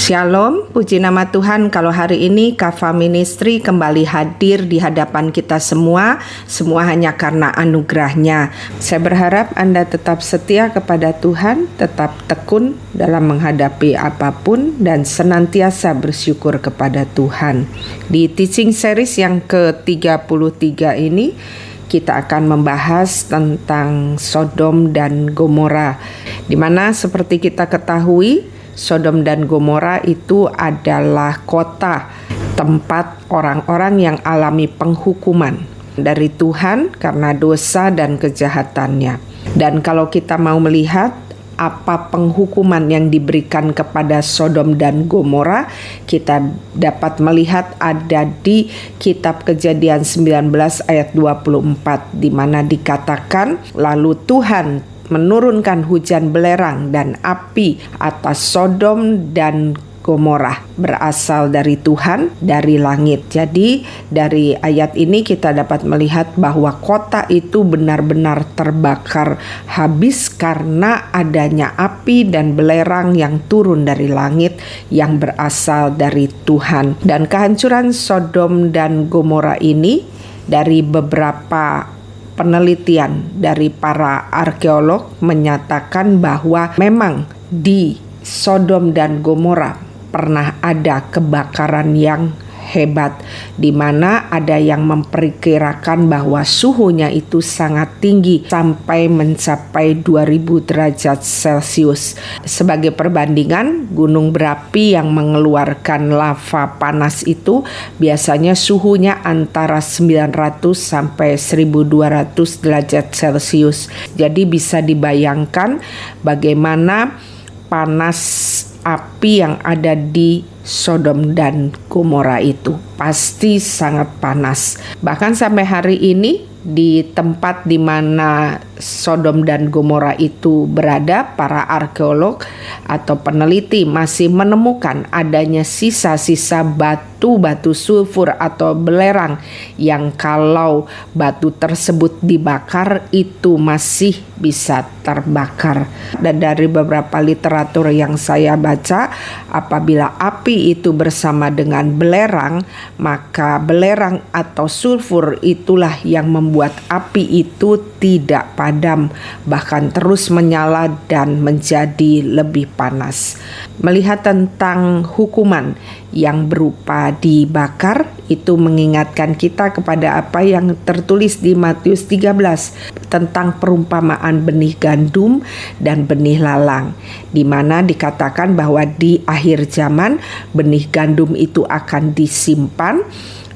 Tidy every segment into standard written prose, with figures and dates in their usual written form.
Shalom, puji nama Tuhan kalau hari ini Kava Ministry kembali hadir di hadapan kita semua hanya karena anugerahnya. Saya berharap Anda tetap setia kepada Tuhan, tetap tekun dalam menghadapi apapun dan senantiasa bersyukur kepada Tuhan. Di teaching series yang ke-33 ini, kita akan membahas tentang Sodom dan Gomora, di mana seperti kita ketahui, Sodom dan Gomora itu adalah kota tempat orang-orang yang alami penghukuman dari Tuhan karena dosa dan kejahatannya. Dan kalau kita mau melihat apa penghukuman yang diberikan kepada Sodom dan Gomora, kita dapat melihat ada di kitab Kejadian 19 ayat 24, di mana dikatakan, lalu Tuhan menurunkan hujan belerang dan api atas Sodom dan Gomora, berasal dari Tuhan dari langit. Jadi dari ayat ini kita dapat melihat bahwa kota itu benar-benar terbakar habis karena adanya api dan belerang yang turun dari langit yang berasal dari Tuhan. Dan kehancuran Sodom dan Gomora ini dari beberapa penelitian dari para arkeolog menyatakan bahwa memang di Sodom dan Gomora pernah ada kebakaran yang hebat, di mana ada yang memperkirakan bahwa suhunya itu sangat tinggi sampai mencapai 2000 derajat Celcius. Sebagai perbandingan, gunung berapi yang mengeluarkan lava panas itu biasanya suhunya antara 900 sampai 1200 derajat Celcius. Jadi bisa dibayangkan bagaimana panas api yang ada di Sodom dan Gomora itu pasti sangat panas. Bahkan sampai hari ini di tempat di mana Sodom dan Gomora itu berada, para arkeolog atau peneliti masih menemukan adanya sisa-sisa batu-batu sulfur atau belerang yang kalau batu tersebut dibakar itu masih bisa terbakar. Dan dari beberapa literatur yang saya baca, apabila api itu bersama dengan belerang, maka belerang atau sulfur itulah yang membuat api itu tidak padam, bahkan terus menyala dan menjadi lebih panas. Melihat tentang hukuman yang berupa dibakar, itu mengingatkan kita kepada apa yang tertulis di Matius 13 tentang perumpamaan benih gandum dan benih lalang, di mana dikatakan bahwa di akhir zaman benih gandum itu akan disimpan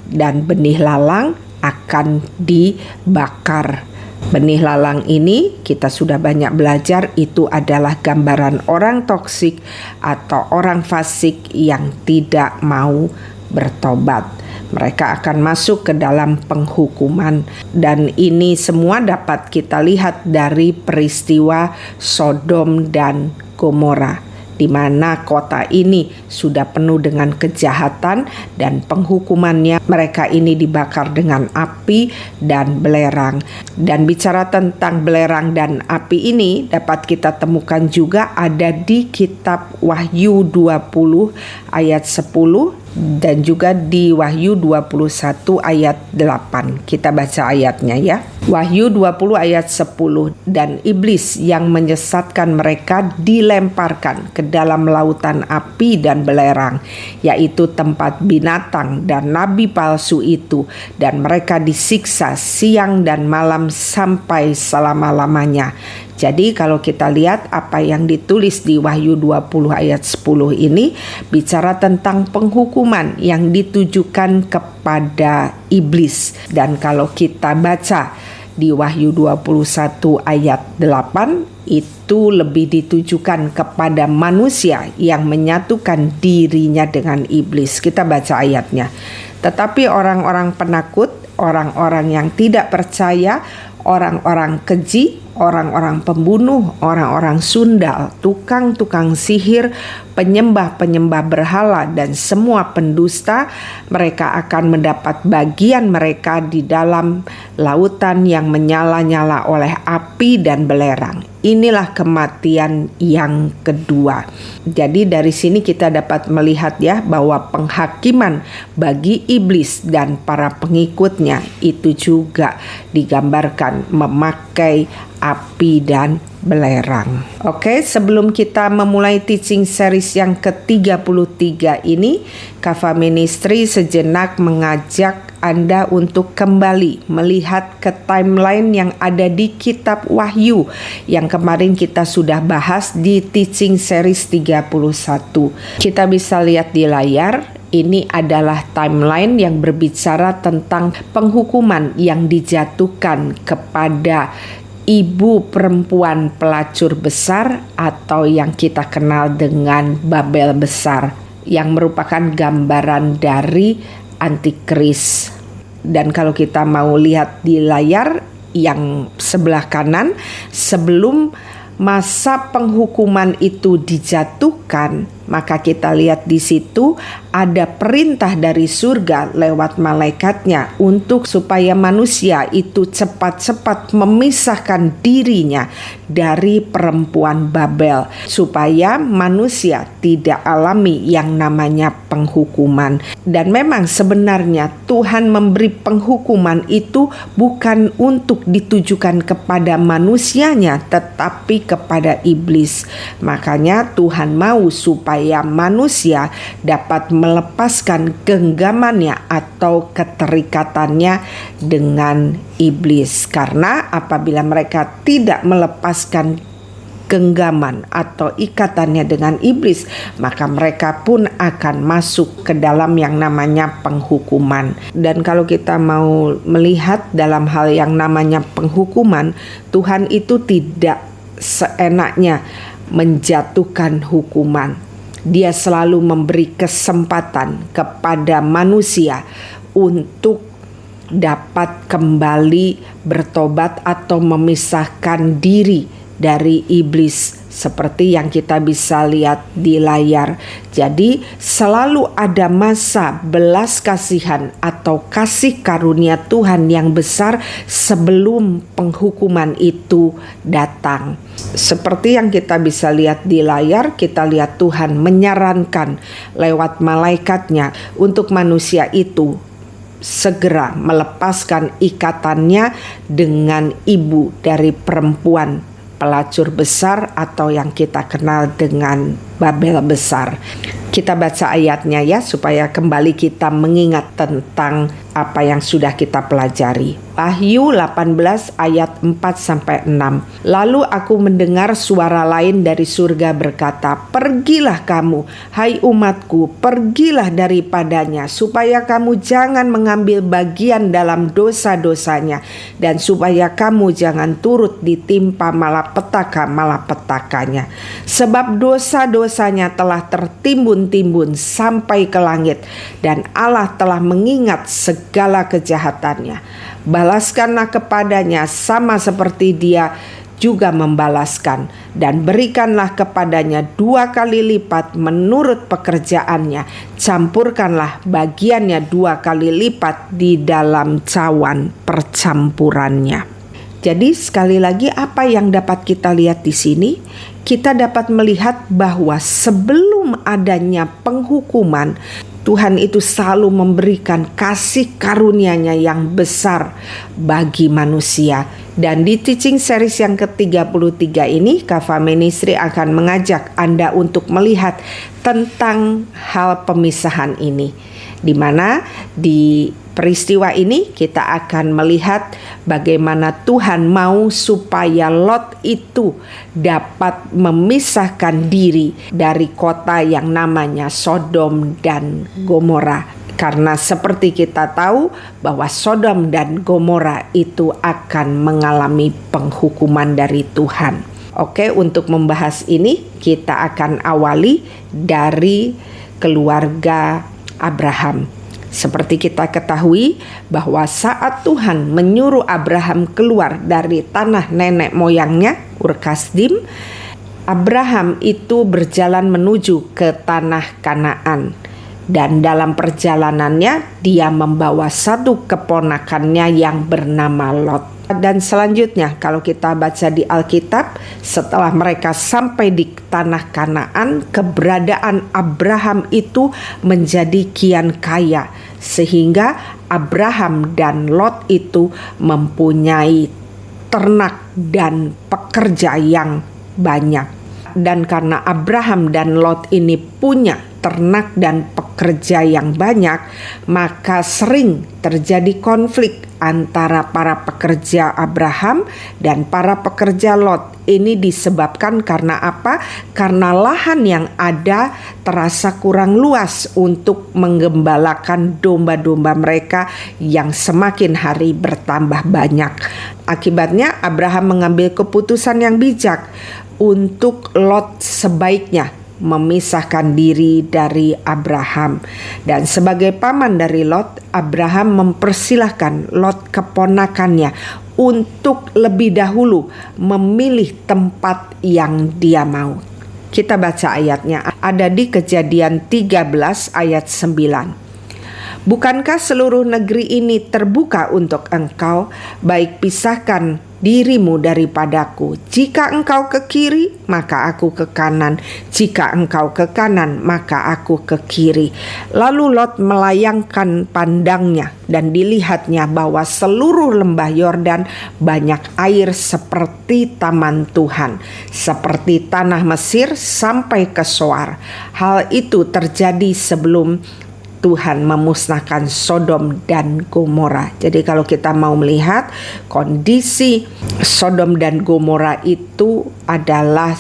dan benih lalang akan dibakar. Benih lalang ini kita sudah banyak belajar, itu adalah gambaran orang toksik atau orang fasik yang tidak mau bertobat. Mereka akan masuk ke dalam penghukuman, dan ini semua dapat kita lihat dari peristiwa Sodom dan Gomora, di mana kota ini sudah penuh dengan kejahatan dan penghukumannya. Mereka ini dibakar dengan api dan belerang. Dan bicara tentang belerang dan api ini dapat kita temukan juga ada di kitab Wahyu 20 ayat 10 dan juga di Wahyu 21 ayat 8. Kita baca ayatnya ya. Wahyu 20 ayat 10, dan iblis yang menyesatkan mereka dilemparkan ke dalam lautan api dan belerang, yaitu tempat binatang dan nabi palsu itu, dan mereka disiksa siang dan malam sampai selama-lamanya. Jadi kalau kita lihat apa yang ditulis di Wahyu 20 ayat 10 ini bicara tentang penghukuman yang ditujukan kepada iblis. Dan kalau kita baca di Wahyu 21 ayat 8, itu lebih ditujukan kepada manusia yang menyatukan dirinya dengan iblis. Kita baca ayatnya. Tetapi orang-orang penakut, orang-orang yang tidak percaya, orang-orang keji, orang-orang pembunuh, orang-orang sundal, tukang-tukang sihir, penyembah-penyembah berhala, dan semua pendusta, mereka akan mendapat bagian mereka di dalam lautan yang menyala-nyala oleh api dan belerang. Inilah kematian yang kedua. Jadi dari sini kita dapat melihat ya bahwa penghakiman bagi iblis dan para pengikutnya itu juga digambarkan memakai api dan belerang. Oke, sebelum kita memulai teaching series yang ke-33 ini, Kava Ministry sejenak mengajak Anda untuk kembali melihat ke timeline yang ada di kitab Wahyu yang kemarin kita sudah bahas di teaching series 31. Kita bisa lihat di layar. Ini adalah timeline yang berbicara tentang penghukuman yang dijatuhkan kepada ibu perempuan pelacur besar atau yang kita kenal dengan Babel besar, yang merupakan gambaran dari antikris. Dan kalau kita mau lihat di layar yang sebelah kanan, sebelum masa penghukuman itu dijatuhkan, maka kita lihat di situ ada perintah dari surga lewat malaikatnya untuk supaya manusia itu cepat-cepat memisahkan dirinya dari perempuan Babel, supaya manusia tidak alami yang namanya penghukuman. Dan memang sebenarnya Tuhan memberi penghukuman itu bukan untuk ditujukan kepada manusianya, tetapi kepada iblis. Makanya Tuhan mau supaya manusia dapat melepaskan genggamannya atau keterikatannya dengan iblis. Karena apabila mereka tidak melepaskan genggaman atau ikatannya dengan iblis, maka mereka pun akan masuk ke dalam yang namanya penghukuman. Dan kalau kita mau melihat dalam hal yang namanya penghukuman, Tuhan itu tidak seenaknya menjatuhkan hukuman. Dia selalu memberi kesempatan kepada manusia untuk dapat kembali bertobat atau memisahkan diri dari iblis, seperti yang kita bisa lihat di layar. Jadi selalu ada masa belas kasihan atau kasih karunia Tuhan yang besar sebelum penghukuman itu datang. Seperti yang kita bisa lihat di layar, kita lihat Tuhan menyarankan lewat malaikatnya untuk manusia itu segera melepaskan ikatannya dengan ibu dari perempuan pelacur besar atau yang kita kenal dengan Babel besar. Kita baca ayatnya ya, supaya kembali kita mengingat tentang apa yang sudah kita pelajari. Wahyu 18 ayat 4-6. Lalu aku mendengar suara lain dari surga berkata, "Pergilah kamu, hai umatku, pergilah daripadanya, supaya kamu jangan mengambil bagian dalam dosa-dosanya, dan supaya kamu jangan turut ditimpa malapetaka-malapetakanya. Sebab dosa-dosanya telah tertimbun-timbun sampai ke langit, dan Allah telah mengingat segala kejahatannya. Balaskanlah kepadanya sama seperti dia juga membalaskan, dan berikanlah kepadanya 2 kali lipat menurut pekerjaannya. Campurkanlah bagiannya 2 kali lipat di dalam cawan percampurannya." Jadi sekali lagi apa yang dapat kita lihat di sini? Kita dapat melihat bahwa sebelum adanya penghukuman, Tuhan itu selalu memberikan kasih karunia-Nya yang besar bagi manusia. Dan di teaching series yang ke-33 ini, Kava Ministry akan mengajak Anda untuk melihat tentang hal pemisahan ini, di mana di peristiwa ini kita akan melihat bagaimana Tuhan mau supaya Lot itu dapat memisahkan diri dari kota yang namanya Sodom dan Gomora. Karena seperti kita tahu bahwa Sodom dan Gomora itu akan mengalami penghukuman dari Tuhan. Oke, untuk membahas ini kita akan awali dari keluarga Abraham. Seperti kita ketahui bahwa saat Tuhan menyuruh Abraham keluar dari tanah nenek moyangnya, Ur Kasdim, Abraham itu berjalan menuju ke tanah Kanaan. Dan dalam perjalanannya dia membawa satu keponakannya yang bernama Lot. Dan selanjutnya kalau kita baca di Alkitab, setelah mereka sampai di tanah Kanaan, keberadaan Abraham itu menjadi kian kaya. Sehingga Abraham dan Lot itu mempunyai ternak dan pekerja yang banyak. Dan karena Abraham dan Lot ini punya ternak dan pekerja yang banyak, maka sering terjadi konflik antara para pekerja Abraham dan para pekerja Lot. Ini disebabkan karena apa? Karena lahan yang ada terasa kurang luas untuk menggembalakan domba-domba mereka yang semakin hari bertambah banyak. Akibatnya Abraham mengambil keputusan yang bijak untuk Lot sebaiknya memisahkan diri dari Abraham. Dan sebagai paman dari Lot, Abraham mempersilahkan Lot keponakannya untuk lebih dahulu memilih tempat yang dia mau. Kita baca ayatnya, ada di Kejadian 13 ayat 9. Bukankah seluruh negeri ini terbuka untuk engkau, baik pisahkan dirimu daripadaku. Jika engkau ke kiri, maka aku ke kanan. Jika engkau ke kanan, maka aku ke kiri. Lalu Lot melayangkan pandangnya dan dilihatnya bahwa seluruh lembah Yordan banyak air seperti taman Tuhan, seperti tanah Mesir sampai ke Soar. Hal itu terjadi sebelum Tuhan memusnahkan Sodom dan Gomora. Jadi kalau kita mau melihat kondisi Sodom dan Gomora itu adalah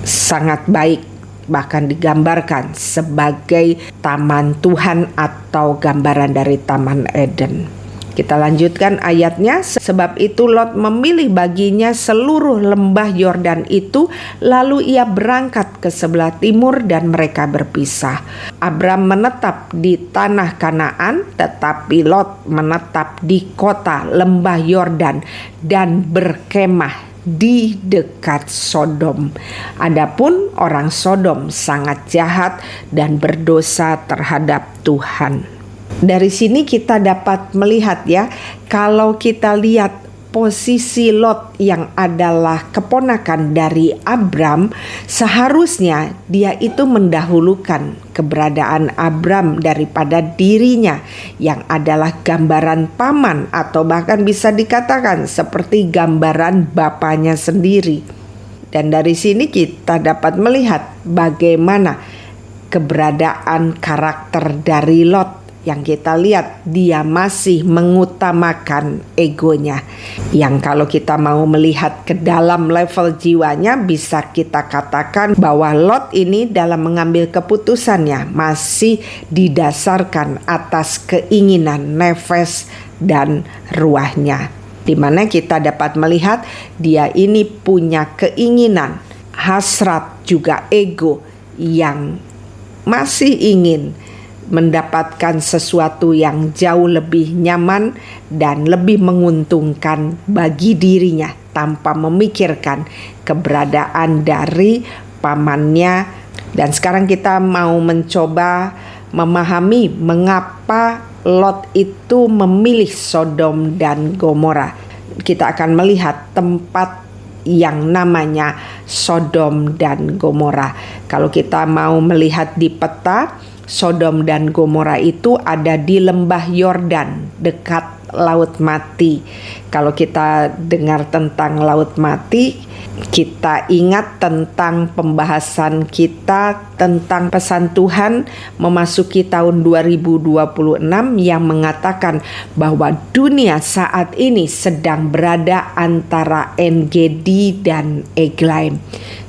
sangat baik, bahkan digambarkan sebagai taman Tuhan atau gambaran dari Taman Eden. Kita lanjutkan ayatnya. Sebab itu Lot memilih baginya seluruh lembah Yordan itu, lalu ia berangkat ke sebelah timur dan mereka berpisah. Abram menetap di tanah Kanaan, tetapi Lot menetap di kota lembah Yordan dan berkemah di dekat Sodom. Adapun orang Sodom sangat jahat dan berdosa terhadap Tuhan. Dari sini kita dapat melihat ya, kalau kita lihat posisi Lot yang adalah keponakan dari Abram, seharusnya dia itu mendahulukan keberadaan Abram daripada dirinya yang adalah gambaran paman atau bahkan bisa dikatakan seperti gambaran bapaknya sendiri. Dan dari sini kita dapat melihat bagaimana keberadaan karakter dari Lot. Yang kita lihat dia masih mengutamakan egonya. Yang kalau kita mau melihat ke dalam level jiwanya, bisa kita katakan bahwa Lot ini dalam mengambil keputusannya masih didasarkan atas keinginan nefes dan ruahnya. Di mana kita dapat melihat dia ini punya keinginan, hasrat juga ego yang masih ingin mendapatkan sesuatu yang jauh lebih nyaman dan lebih menguntungkan bagi dirinya tanpa memikirkan keberadaan dari pamannya. Dan sekarang kita mau mencoba memahami mengapa Lot itu memilih Sodom dan Gomora. Kita akan melihat tempat yang namanya Sodom dan Gomora. Kalau kita mau melihat di peta, Sodom dan Gomora itu ada di lembah Yordan dekat Laut Mati. Kalau kita dengar tentang Laut Mati, kita ingat tentang pembahasan kita tentang pesan Tuhan memasuki tahun 2026 yang mengatakan bahwa dunia saat ini sedang berada antara En-Gedi dan Eglaim.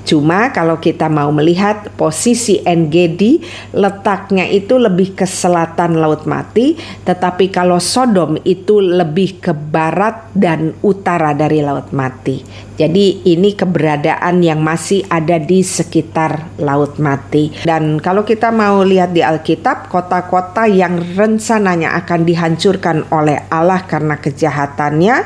Cuma kalau kita mau melihat posisi En-Gedi, letaknya itu lebih ke selatan Laut Mati, tetapi kalau Sodom itu lebih ke barat dan utara dari Laut Mati. Jadi ini keberadaan yang masih ada di sekitar Laut Mati. Dan kalau kita mau lihat di Alkitab, kota-kota yang rencananya akan dihancurkan oleh Allah karena kejahatannya,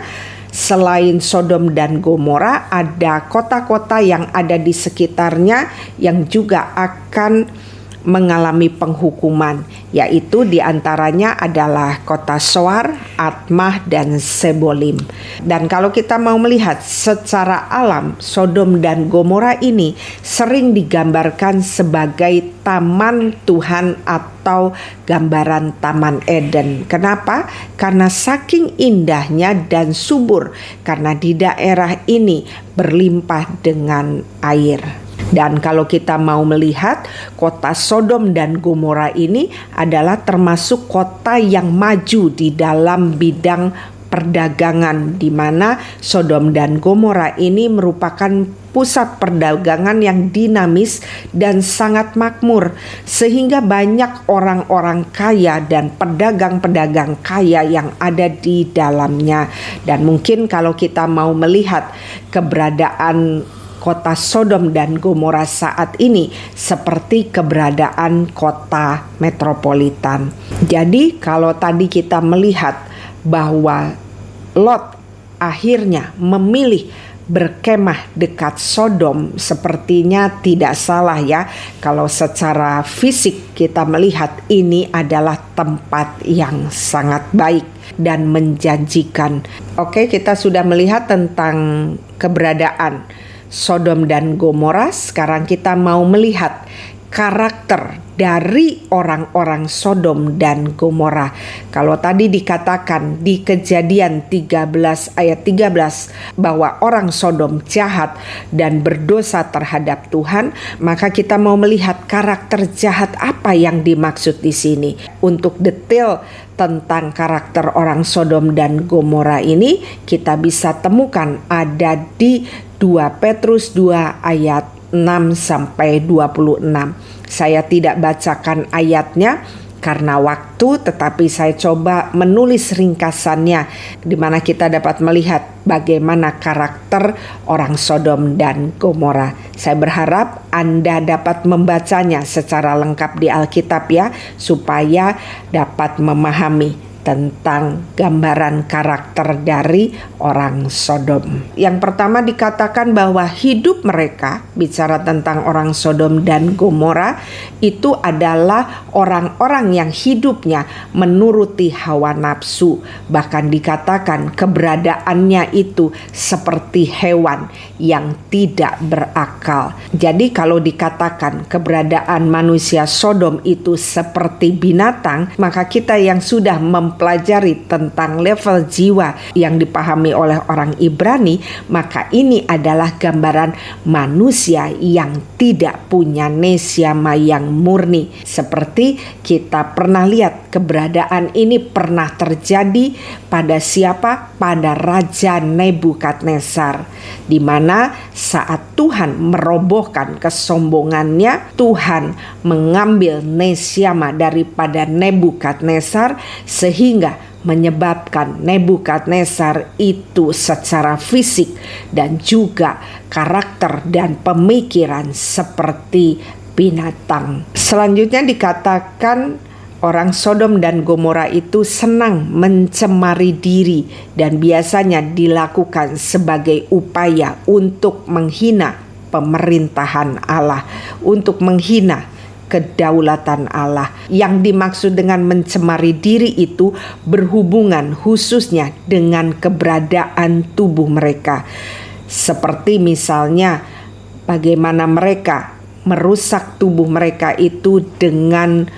selain Sodom dan Gomora, ada kota-kota yang ada di sekitarnya yang juga akan mengalami penghukuman, yaitu diantaranya adalah kota Soar, Atmah, dan Sebolim. Dan kalau kita mau melihat secara alam, Sodom dan Gomora ini sering digambarkan sebagai taman Tuhan atau gambaran Taman Eden. Kenapa? Karena saking indahnya dan subur, karena di daerah ini berlimpah dengan air. Dan kalau kita mau melihat, kota Sodom dan Gomora ini adalah termasuk kota yang maju di dalam bidang perdagangan, di mana Sodom dan Gomora ini merupakan pusat perdagangan yang dinamis dan sangat makmur, sehingga banyak orang-orang kaya dan pedagang-pedagang kaya yang ada di dalamnya. Dan mungkin kalau kita mau melihat keberadaan kota Sodom dan Gomora saat ini seperti keberadaan kota metropolitan. Jadi kalau tadi kita melihat bahwa Lot akhirnya memilih berkemah dekat Sodom, sepertinya tidak salah ya kalau secara fisik kita melihat ini adalah tempat yang sangat baik dan menjanjikan. Oke, kita sudah melihat tentang keberadaan Sodom dan Gomora. Sekarang kita mau melihat karakter dari orang-orang Sodom dan Gomora. Kalau tadi dikatakan di Kejadian 13 ayat 13 bahwa orang Sodom jahat dan berdosa terhadap Tuhan, maka kita mau melihat karakter jahat apa yang dimaksud di sini. Untuk detail tentang karakter orang Sodom dan Gomora ini kita bisa temukan ada di 2 Petrus 2 ayat 6 sampai 26. Saya tidak bacakan ayatnya karena waktu, tetapi saya coba menulis ringkasannya di mana kita dapat melihat bagaimana karakter orang Sodom dan Gomora. Saya berharap Anda dapat membacanya secara lengkap di Alkitab ya, supaya dapat memahami tentang gambaran karakter dari orang Sodom. Yang pertama dikatakan bahwa hidup mereka, bicara tentang orang Sodom dan Gomora, itu adalah orang-orang yang hidupnya menuruti hawa nafsu. Bahkan dikatakan keberadaannya itu seperti hewan yang tidak berakal. Jadi kalau dikatakan keberadaan manusia Sodom itu seperti binatang, maka kita yang sudah mempelajari tentang level jiwa yang dipahami oleh orang Ibrani, maka ini adalah gambaran manusia yang tidak punya nesiama yang murni. Seperti kita pernah lihat keberadaan ini pernah terjadi pada siapa? Pada Raja Nebukadnezar, di mana saat Tuhan merobohkan kesombongannya, Tuhan mengambil nesiama daripada Nebukadnezar sehingga menyebabkan Nebukadnezar itu secara fisik dan juga karakter dan pemikiran seperti binatang. Selanjutnya dikatakan orang Sodom dan Gomora itu senang mencemari diri dan biasanya dilakukan sebagai upaya untuk menghina pemerintahan Allah, untuk menghina kedaulatan Allah. Yang dimaksud dengan mencemari diri itu berhubungan khususnya dengan keberadaan tubuh mereka. Seperti misalnya bagaimana mereka merusak tubuh mereka itu dengan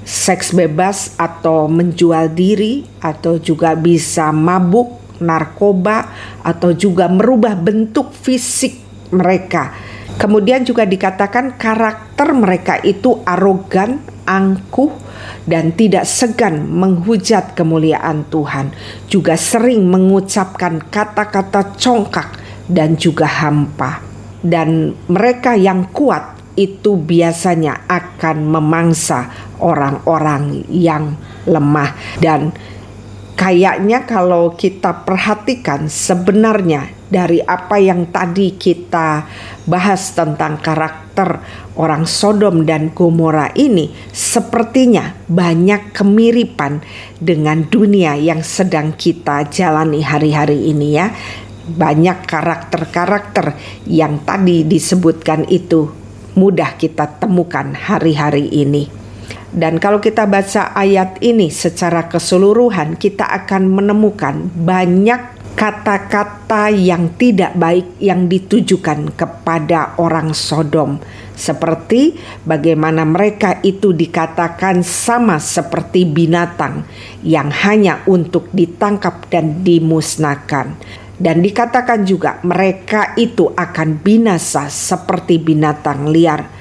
seks bebas atau menjual diri, atau juga bisa mabuk, narkoba, atau juga merubah bentuk fisik mereka. Kemudian juga dikatakan karakter mereka itu arogan, angkuh, dan tidak segan menghujat kemuliaan Tuhan. Juga sering mengucapkan kata-kata congkak dan juga hampa. dan mereka yang kuat itu biasanya akan memangsa orang-orang yang lemah. Dan kayaknya kalau kita perhatikan sebenarnya dari apa yang tadi kita bahas tentang karakter orang Sodom dan Gomora ini, sepertinya banyak kemiripan dengan dunia yang sedang kita jalani hari-hari ini ya. Banyak karakter-karakter yang tadi disebutkan itu mudah kita temukan hari-hari ini. Dan kalau kita baca ayat ini secara keseluruhan, kita akan menemukan banyak kata-kata yang tidak baik yang ditujukan kepada orang Sodom. Seperti bagaimana mereka itu dikatakan sama seperti binatang yang hanya untuk ditangkap dan dimusnahkan. Dan dikatakan juga mereka itu akan binasa seperti binatang liar.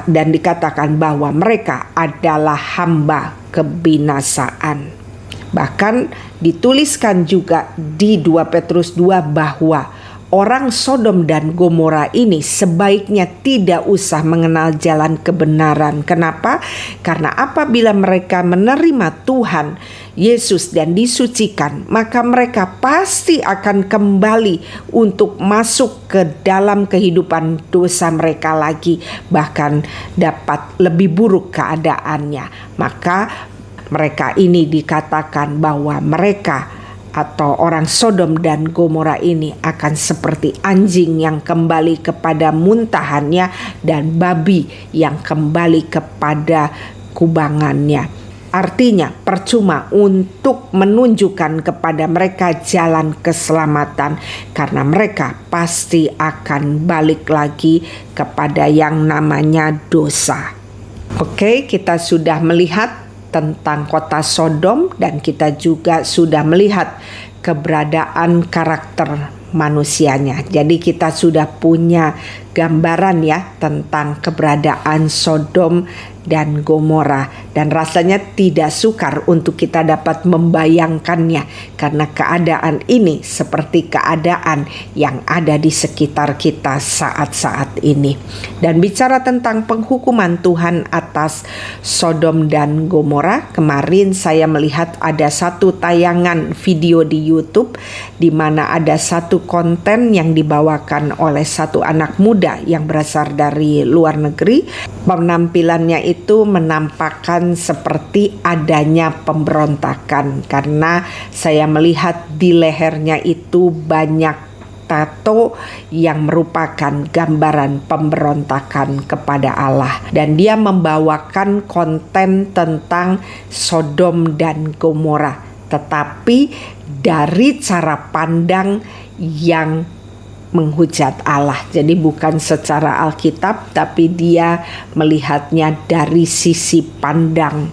Dan dikatakan bahwa mereka adalah hamba kebinasaan. Bahkan dituliskan juga di 2 Petrus 2 bahwa orang Sodom dan Gomora ini sebaiknya tidak usah mengenal jalan kebenaran. Kenapa? Karena apabila mereka menerima Tuhan Yesus dan disucikan, maka mereka pasti akan kembali untuk masuk ke dalam kehidupan dosa mereka lagi, bahkan dapat lebih buruk keadaannya. Maka mereka ini dikatakan bahwa mereka atau orang Sodom dan Gomora ini akan seperti anjing yang kembali kepada muntahannya dan babi yang kembali kepada kubangannya. Artinya percuma untuk menunjukkan kepada mereka jalan keselamatan, karena mereka pasti akan balik lagi kepada yang namanya dosa. Oke, kita sudah melihat tentang kota Sodom dan kita juga sudah melihat keberadaan karakter manusianya. Jadi kita sudah punya gambaran ya tentang keberadaan Sodom dan Gomora, dan rasanya tidak sukar untuk kita dapat membayangkannya karena keadaan ini seperti keadaan yang ada di sekitar kita saat-saat ini. Dan bicara tentang penghukuman Tuhan atas Sodom dan Gomora, kemarin saya melihat ada satu tayangan video di YouTube di mana ada satu konten yang dibawakan oleh satu anak muda yang berasal dari luar negeri. Penampilannya itu menampakkan seperti adanya pemberontakan, karena saya melihat di lehernya itu banyak tato yang merupakan gambaran pemberontakan kepada Allah. Dan dia membawakan konten tentang Sodom dan Gomora, tetapi dari cara pandang yang menghujat Allah. Jadi bukan secara Alkitab, tapi dia melihatnya dari sisi pandang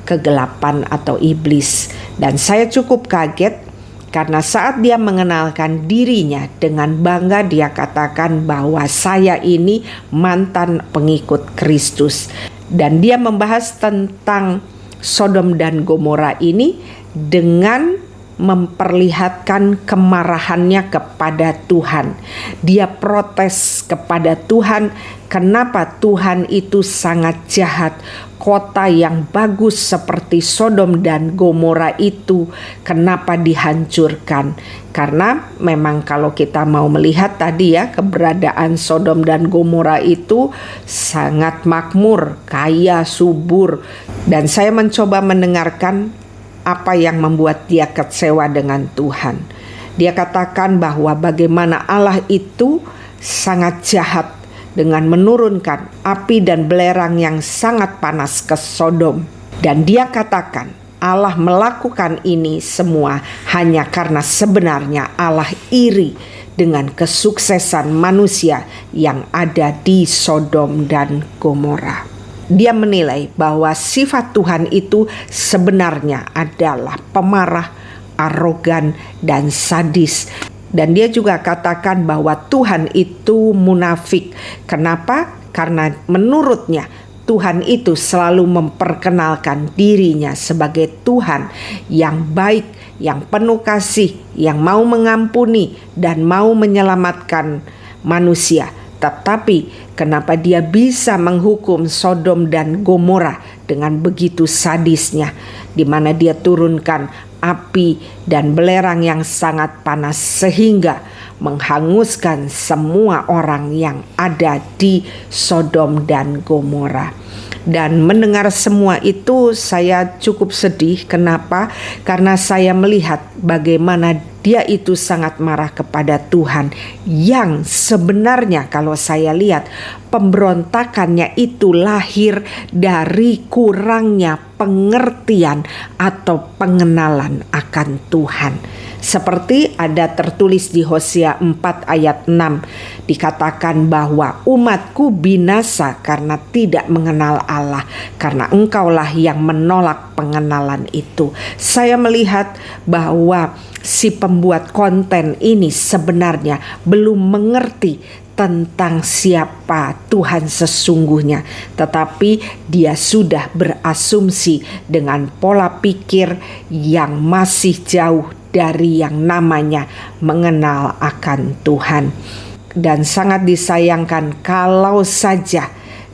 kegelapan atau iblis. Dan saya cukup kaget karena saat dia mengenalkan dirinya dengan bangga, dia katakan bahwa saya ini mantan pengikut Kristus. Dan dia membahas tentang Sodom dan Gomora ini dengan memperlihatkan kemarahannya kepada Tuhan. Dia protes kepada Tuhan, kenapa Tuhan itu sangat jahat. Kota yang bagus seperti Sodom dan Gomora itu kenapa dihancurkan? Karena memang kalau kita mau melihat tadi ya, keberadaan Sodom dan Gomora itu sangat makmur, kaya, subur. Dan saya mencoba mendengarkan apa yang membuat dia kecewa dengan Tuhan. Dia katakan bahwa bagaimana Allah itu sangat jahat dengan menurunkan api dan belerang yang sangat panas ke Sodom. Dan dia katakan Allah melakukan ini semua hanya karena sebenarnya Allah iri dengan kesuksesan manusia yang ada di Sodom dan Gomora. Dia menilai bahwa sifat Tuhan itu sebenarnya adalah pemarah, arogan, dan sadis. Dan dia juga katakan bahwa Tuhan itu munafik. Kenapa? Karena menurutnya Tuhan itu selalu memperkenalkan dirinya sebagai Tuhan yang baik, yang penuh kasih, yang mau mengampuni dan mau menyelamatkan manusia. Tetapi kenapa dia bisa menghukum Sodom dan Gomora dengan begitu sadisnya, di mana dia turunkan api dan belerang yang sangat panas sehingga menghanguskan semua orang yang ada di Sodom dan Gomora. Dan mendengar semua itu saya cukup sedih. Kenapa? Karena saya melihat bagaimana dia itu sangat marah kepada Tuhan, yang sebenarnya kalau saya lihat pemberontakannya itu lahir dari kurangnya pengertian atau pengenalan akan Tuhan. Seperti ada tertulis di Hosea 4 ayat 6, dikatakan bahwa umatku binasa karena tidak mengenal Allah, karena engkaulah yang menolak pengenalan itu. Saya melihat bahwa si pembuat konten ini sebenarnya belum mengerti tentang siapa Tuhan sesungguhnya, tetapi dia sudah berasumsi dengan pola pikir yang masih jauh dari yang namanya mengenal akan Tuhan. Dan sangat disayangkan kalau saja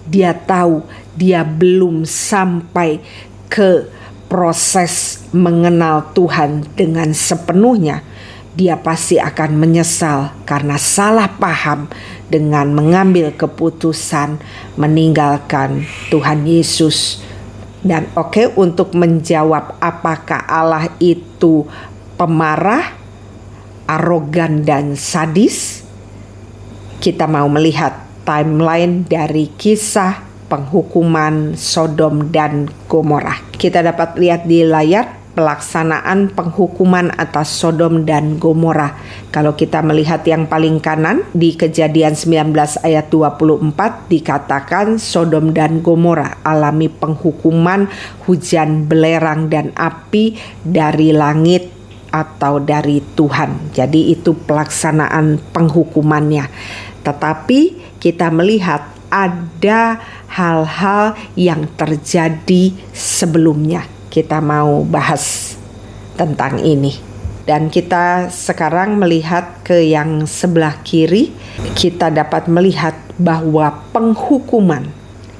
dia tahu dia belum sampai ke proses mengenal Tuhan dengan sepenuhnya, dia pasti akan menyesal karena salah paham dengan mengambil keputusan meninggalkan Tuhan Yesus. Dan untuk menjawab apakah Allah itu pemarah, arogan dan sadis, kita mau melihat timeline dari kisah penghukuman Sodom dan Gomora. Kita dapat lihat di layar pelaksanaan penghukuman atas Sodom dan Gomora. Kalau kita melihat yang paling kanan di Kejadian 19 ayat 24 dikatakan Sodom dan Gomora alami penghukuman hujan belerang dan api dari langit atau dari Tuhan. Jadi itu pelaksanaan penghukumannya. Tetapi kita melihat ada hal-hal yang terjadi sebelumnya. Kita mau bahas tentang ini. Dan kita sekarang melihat ke yang sebelah kiri, kita dapat melihat bahwa penghukuman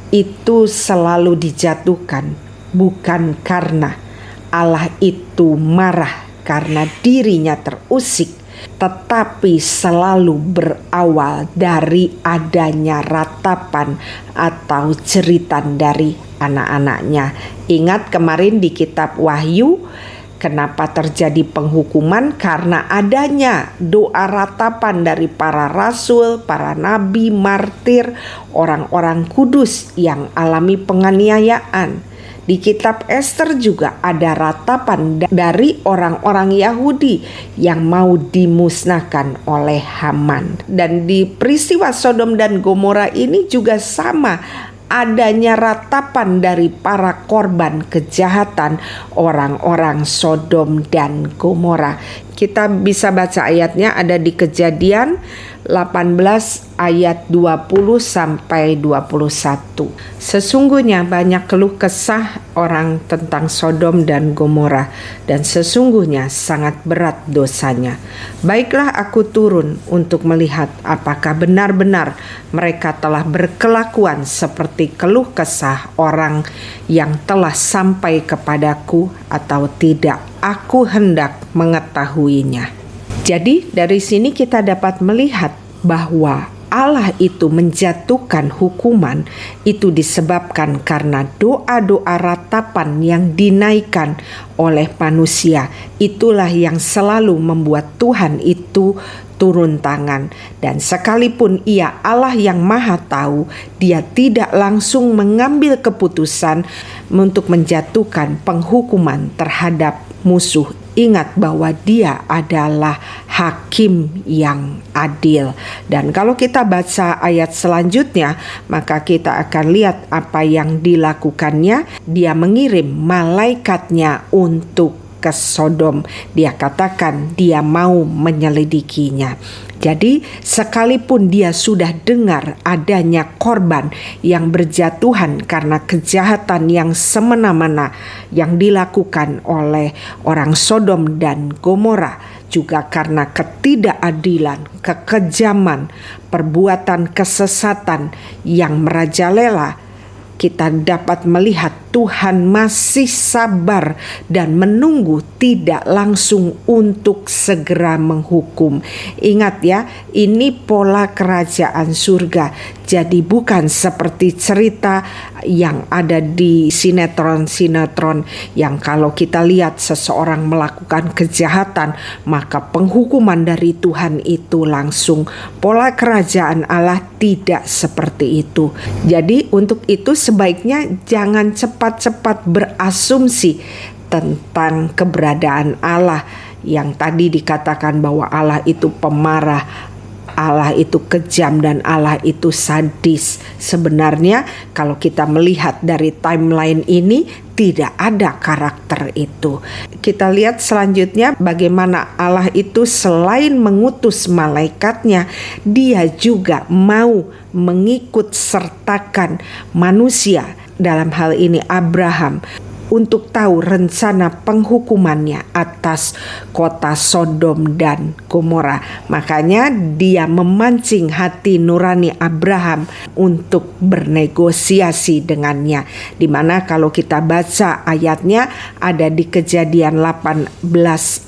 itu selalu dijatuhkan bukan karena Allah itu marah karena dirinya terusik, tetapi selalu berawal dari adanya ratapan atau jeritan dari anak-anaknya. Ingat kemarin di kitab Wahyu, kenapa terjadi penghukuman? Karena adanya doa ratapan dari para rasul, para nabi, martir, orang-orang kudus yang alami penganiayaan. Di kitab Ester juga ada ratapan dari orang-orang Yahudi yang mau dimusnahkan oleh Haman. Dan di peristiwa Sodom dan Gomora ini juga sama, adanya ratapan dari para korban kejahatan orang-orang Sodom dan Gomora. Kita bisa baca ayatnya ada di Kejadian 18 ayat 20 sampai 21. Sesungguhnya banyak keluh kesah orang tentang Sodom dan Gomora, dan sesungguhnya sangat berat dosanya. Baiklah aku turun untuk melihat apakah benar-benar mereka telah berkelakuan seperti keluh kesah orang yang telah sampai kepadaku atau tidak. Aku hendak mengetahuinya. Jadi dari sini kita dapat melihat bahwa Allah itu menjatuhkan hukuman itu disebabkan karena doa-doa ratapan yang dinaikkan oleh manusia. Itulah yang selalu membuat Tuhan itu turun tangan. Dan sekalipun ia Allah yang maha tahu, dia tidak langsung mengambil keputusan untuk menjatuhkan penghukuman terhadap musuh. Ingat bahwa dia adalah hakim yang adil. Dan kalau kita baca ayat selanjutnya, maka kita akan lihat apa yang dilakukannya. Dia mengirim malaikatnya untuk ke Sodom. Dia katakan dia mau menyelidikinya. Jadi sekalipun dia sudah dengar adanya korban yang berjatuhan karena kejahatan yang semena-mena yang dilakukan oleh orang Sodom dan Gomora, juga karena ketidakadilan, kekejaman, perbuatan kesesatan yang merajalela, kita dapat melihat Tuhan masih sabar dan menunggu, tidak langsung untuk segera menghukum. Ingat ya, ini pola kerajaan surga. Jadi bukan seperti cerita yang ada di sinetron-sinetron yang kalau kita lihat seseorang melakukan kejahatan, maka penghukuman dari Tuhan itu langsung. Pola kerajaan Allah tidak seperti itu. Jadi untuk itu sebaiknya jangan cepat-cepat berasumsi tentang keberadaan Allah yang tadi dikatakan bahwa Allah itu pemarah, Allah itu kejam, dan Allah itu sadis. Sebenarnya kalau kita melihat dari timeline ini tidak ada karakter itu. Kita lihat selanjutnya bagaimana Allah itu selain mengutus malaikatnya, dia juga mau mengikut sertakan manusia, dalam hal ini Abraham, untuk tahu rencana penghukumannya atas kota Sodom dan Gomora. Makanya dia memancing hati nurani Abraham untuk bernegosiasi dengannya. Dimana kalau kita baca ayatnya ada di Kejadian 18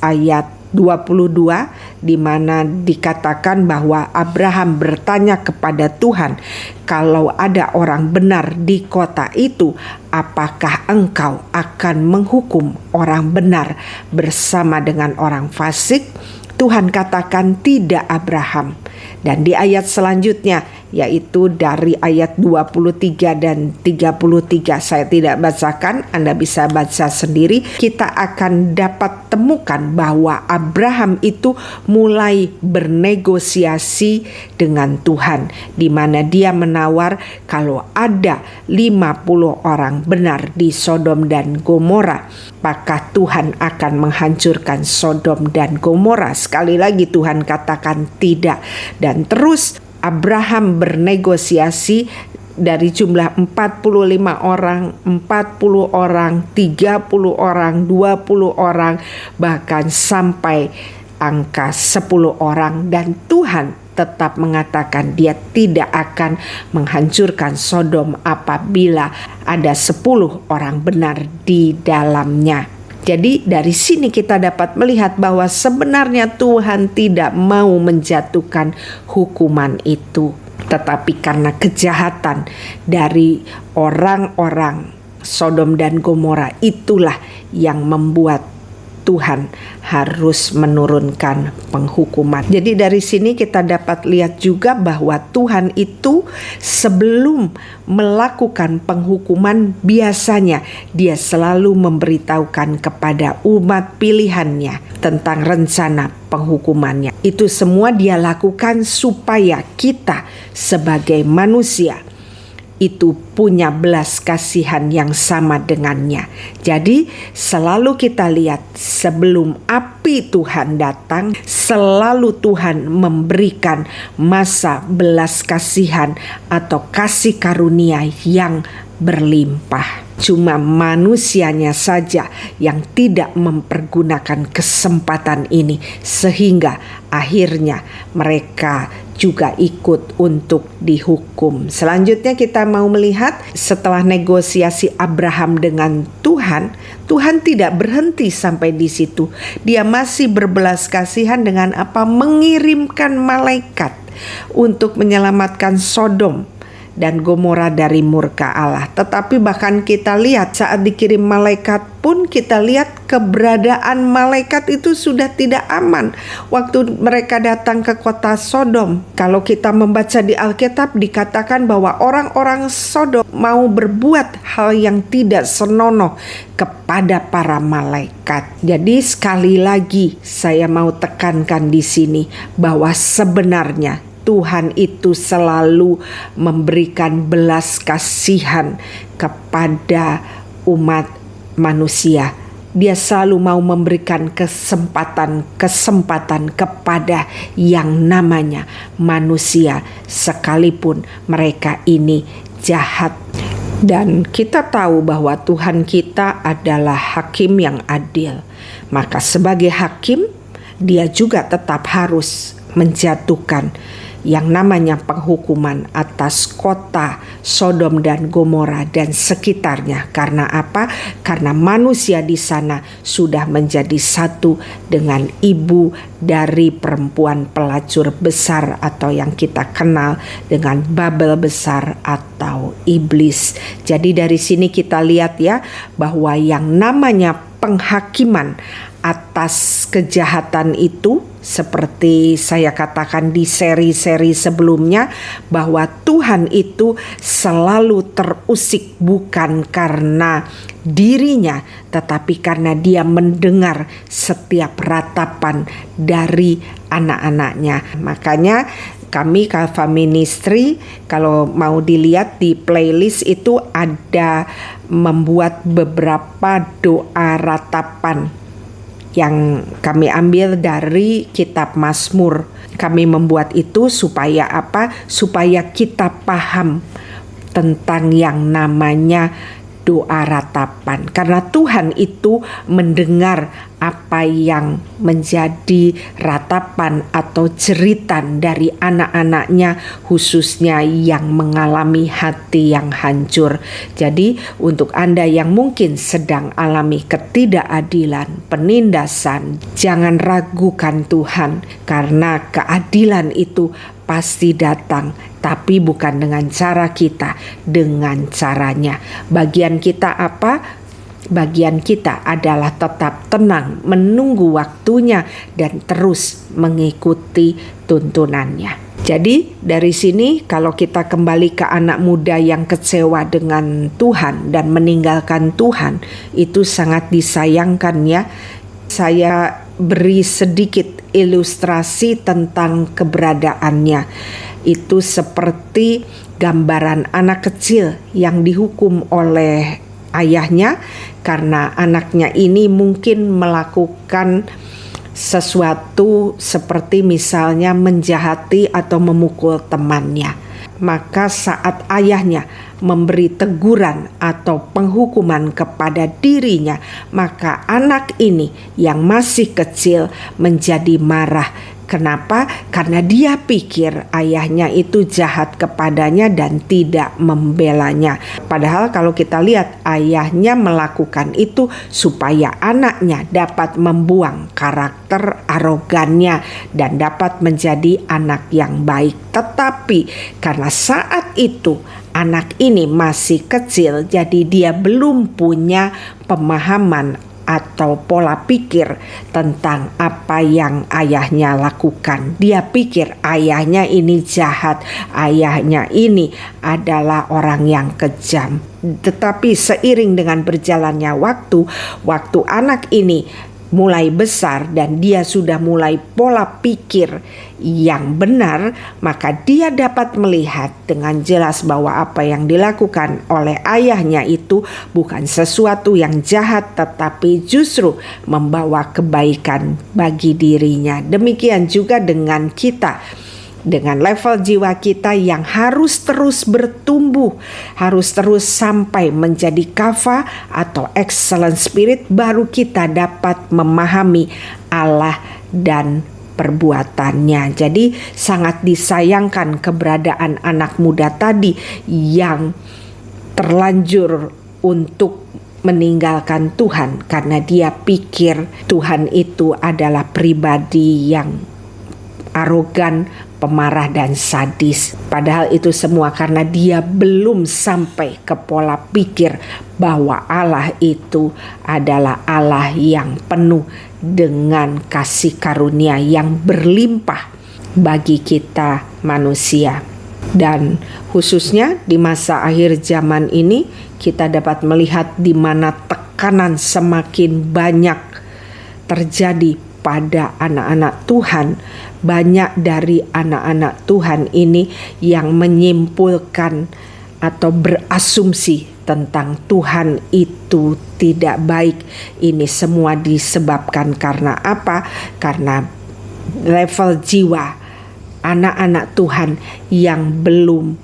ayat 22, di mana dikatakan bahwa Abraham bertanya kepada Tuhan, kalau ada orang benar di kota itu, apakah engkau akan menghukum orang benar bersama dengan orang fasik? Tuhan katakan tidak, Abraham. Dan di ayat selanjutnya, yaitu dari ayat 23 dan 33, saya tidak bacakan, Anda bisa baca sendiri. Kita akan dapat temukan bahwa Abraham itu mulai bernegosiasi dengan Tuhan, di mana dia menawar kalau ada 50 orang benar di Sodom dan Gomora, maka Tuhan akan menghancurkan Sodom dan Gomora. Sekali lagi Tuhan katakan tidak. Dan terus Abraham bernegosiasi dari jumlah 45 orang, 40 orang, 30 orang, 20 orang, bahkan sampai angka 10 orang. Dan Tuhan tetap mengatakan dia tidak akan menghancurkan Sodom apabila ada 10 orang benar di dalamnya. Jadi dari sini kita dapat melihat bahwa sebenarnya Tuhan tidak mau menjatuhkan hukuman itu, tetapi karena kejahatan dari orang-orang Sodom dan Gomora itulah yang membuat Tuhan harus menurunkan penghukuman. Jadi dari sini kita dapat lihat juga bahwa Tuhan itu sebelum melakukan penghukuman biasanya dia selalu memberitahukan kepada umat pilihannya tentang rencana penghukumannya. Itu semua dia lakukan supaya kita sebagai manusia itu punya belas kasihan yang sama dengannya. Jadi selalu kita lihat sebelum api Tuhan datang, selalu Tuhan memberikan masa belas kasihan atau kasih karunia yang berlimpah. Cuma manusianya saja yang tidak mempergunakan kesempatan ini, sehingga akhirnya mereka juga ikut untuk dihukum. Selanjutnya kita mau melihat setelah negosiasi Abraham dengan Tuhan, Tuhan tidak berhenti sampai di situ. Dia masih berbelas kasihan dengan apa? Mengirimkan malaikat untuk menyelamatkan Sodom dan Gomora dari murka Allah. Tetapi bahkan kita lihat saat dikirim malaikat pun kita lihat keberadaan malaikat itu sudah tidak aman. Waktu mereka datang ke kota Sodom, kalau kita membaca di Alkitab dikatakan bahwa orang-orang Sodom mau berbuat hal yang tidak senonoh kepada para malaikat. Jadi sekali lagi saya mau tekankan di sini bahwa sebenarnya Tuhan itu selalu memberikan belas kasihan kepada umat manusia. Dia selalu mau memberikan kesempatan kepada yang namanya manusia, sekalipun mereka ini jahat. Dan kita tahu bahwa Tuhan kita adalah hakim yang adil. Maka sebagai hakim, dia juga tetap harus menjatuhkan yang namanya penghukuman atas kota Sodom dan Gomora dan sekitarnya. Karena apa? Karena manusia di sana sudah menjadi satu dengan ibu dari perempuan pelacur besar atau yang kita kenal dengan Babel besar atau iblis. Jadi dari sini kita lihat ya bahwa yang namanya penghakiman atas kejahatan itu, seperti saya katakan di seri-seri sebelumnya, bahwa Tuhan itu selalu terusik bukan karena dirinya, tetapi karena dia mendengar setiap ratapan dari anak-anaknya. Makanya kami Kava Ministry, kalau mau dilihat di playlist itu ada membuat beberapa doa ratapan yang kami ambil dari kitab Mazmur. Kami membuat itu supaya apa? Supaya kita paham tentang yang namanya doa ratapan. Karena Tuhan itu mendengar apa yang menjadi ratapan atau jeritan dari anak-anaknya, khususnya yang mengalami hati yang hancur. Jadi untuk Anda yang mungkin sedang alami ketidakadilan, penindasan, jangan ragukan Tuhan, karena keadilan itu pasti datang, tapi bukan dengan cara kita, dengan caranya. Bagian kita apa? Bagian kita adalah tetap tenang, menunggu waktunya dan terus mengikuti tuntunannya. Jadi dari sini kalau kita kembali ke anak muda yang kecewa dengan Tuhan dan meninggalkan Tuhan, itu sangat disayangkan ya. Saya beri sedikit ilustrasi tentang keberadaannya. Itu seperti gambaran anak kecil yang dihukum oleh ayahnya karena anaknya ini mungkin melakukan sesuatu seperti misalnya menjahati atau memukul temannya. Maka saat ayahnya memberi teguran atau penghukuman kepada dirinya, maka anak ini yang masih kecil menjadi marah. Kenapa? Karena dia pikir ayahnya itu jahat kepadanya dan tidak membelanya. Padahal kalau kita lihat, ayahnya melakukan itu supaya anaknya dapat membuang karakter arogannya dan dapat menjadi anak yang baik. Tetapi karena saat itu anak ini masih kecil, jadi dia belum punya pemahaman atau pola pikir tentang apa yang ayahnya lakukan. Dia pikir ayahnya ini jahat, ayahnya ini adalah orang yang kejam. Tetapi seiring dengan berjalannya waktu anak ini mulai besar dan dia sudah mulai pola pikir yang benar, maka dia dapat melihat dengan jelas bahwa apa yang dilakukan oleh ayahnya itu bukan sesuatu yang jahat, tetapi justru membawa kebaikan bagi dirinya. Demikian juga dengan kita, dengan level jiwa kita yang harus terus bertumbuh, harus terus sampai menjadi kava atau excellent spirit, baru kita dapat memahami Allah dan perbuatannya. Jadi sangat disayangkan keberadaan anak muda tadi yang terlanjur untuk meninggalkan Tuhan karena dia pikir Tuhan itu adalah pribadi yang arogan, pemarah dan sadis. Padahal itu semua karena dia belum sampai ke pola pikir bahwa Allah itu adalah Allah yang penuh dengan kasih karunia yang berlimpah bagi kita manusia. Dan khususnya di masa akhir zaman ini kita dapat melihat di mana tekanan semakin banyak terjadi pada anak-anak Tuhan. Banyak dari anak-anak Tuhan ini yang menyimpulkan atau berasumsi tentang Tuhan itu tidak baik. Ini semua disebabkan karena apa? Karena level jiwa anak-anak Tuhan yang belum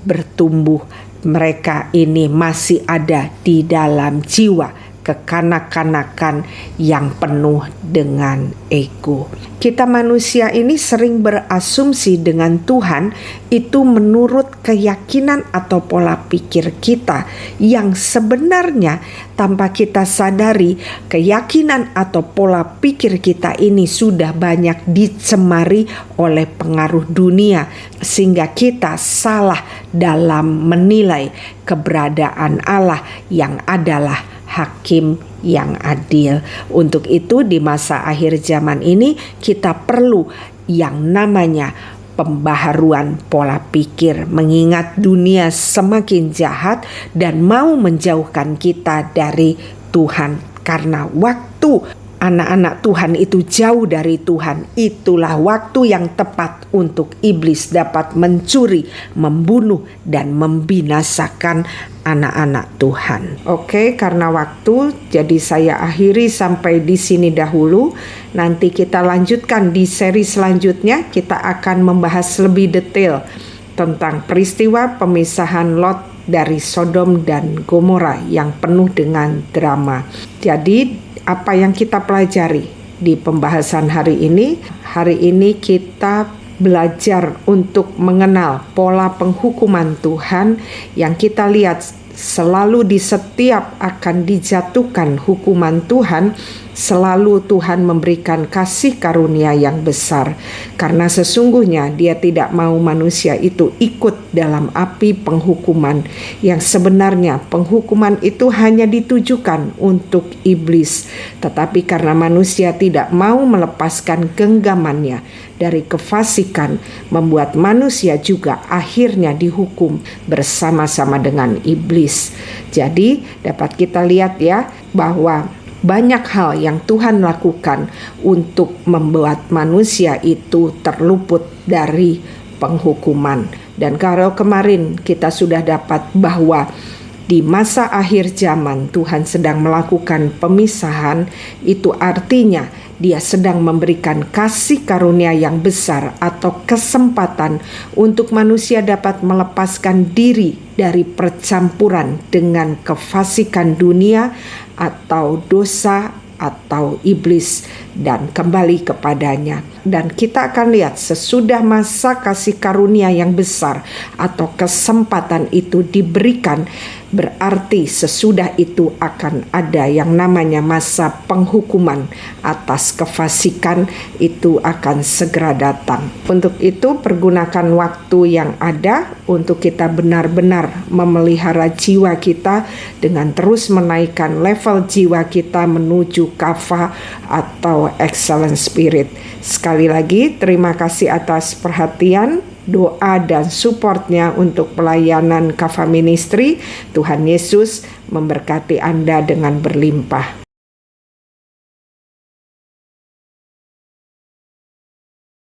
bertumbuh. Mereka ini masih ada di dalam jiwa kekanak-kanakan yang penuh dengan ego. Kita manusia ini sering berasumsi dengan Tuhan itu menurut keyakinan atau pola pikir kita, yang sebenarnya tanpa kita sadari keyakinan atau pola pikir kita ini sudah banyak dicemari oleh pengaruh dunia, sehingga kita salah dalam menilai keberadaan Allah yang adalah hakim yang adil. Untuk itu di masa akhir zaman ini kita perlu yang namanya pembaharuan pola pikir, mengingat dunia semakin jahat dan mau menjauhkan kita dari Tuhan. Karena waktu anak-anak Tuhan itu jauh dari Tuhan, itulah waktu yang tepat untuk iblis dapat mencuri, membunuh, dan membinasakan anak-anak Tuhan. Oke, karena waktu, jadi saya akhiri sampai di sini dahulu. Nanti kita lanjutkan di seri selanjutnya. Kita akan membahas lebih detail tentang peristiwa pemisahan Lot dari Sodom dan Gomora yang penuh dengan drama. Jadi apa yang kita pelajari di pembahasan hari ini? Hari ini kita belajar untuk mengenal pola penghukuman Tuhan yang kita lihat selalu di setiap akan dijatuhkan hukuman Tuhan, selalu Tuhan memberikan kasih karunia yang besar. Karena sesungguhnya Dia tidak mau manusia itu ikut dalam api penghukuman, yang sebenarnya penghukuman itu hanya ditujukan untuk iblis. Tetapi karena manusia tidak mau melepaskan genggamannya dari kefasikan, membuat manusia juga akhirnya dihukum bersama-sama dengan iblis. Jadi dapat kita lihat ya bahwa banyak hal yang Tuhan lakukan untuk membuat manusia itu terluput dari penghukuman. Dan kalau kemarin kita sudah dapat bahwa di masa akhir zaman Tuhan sedang melakukan pemisahan, itu artinya Dia sedang memberikan kasih karunia yang besar atau kesempatan untuk manusia dapat melepaskan diri dari percampuran dengan kefasikan dunia atau dosa atau iblis dan kembali kepadanya. Dan kita akan lihat sesudah masa kasih karunia yang besar atau kesempatan itu diberikan, berarti sesudah itu akan ada yang namanya masa penghukuman atas kefasikan, itu akan segera datang. Untuk itu pergunakan waktu yang ada untuk kita benar-benar memelihara jiwa kita dengan terus menaikkan level jiwa kita menuju kafah atau excellent spirit. Sekali lagi terima kasih atas perhatian, doa dan supportnya untuk pelayanan Kafah Ministry. Tuhan Yesus memberkati Anda dengan berlimpah.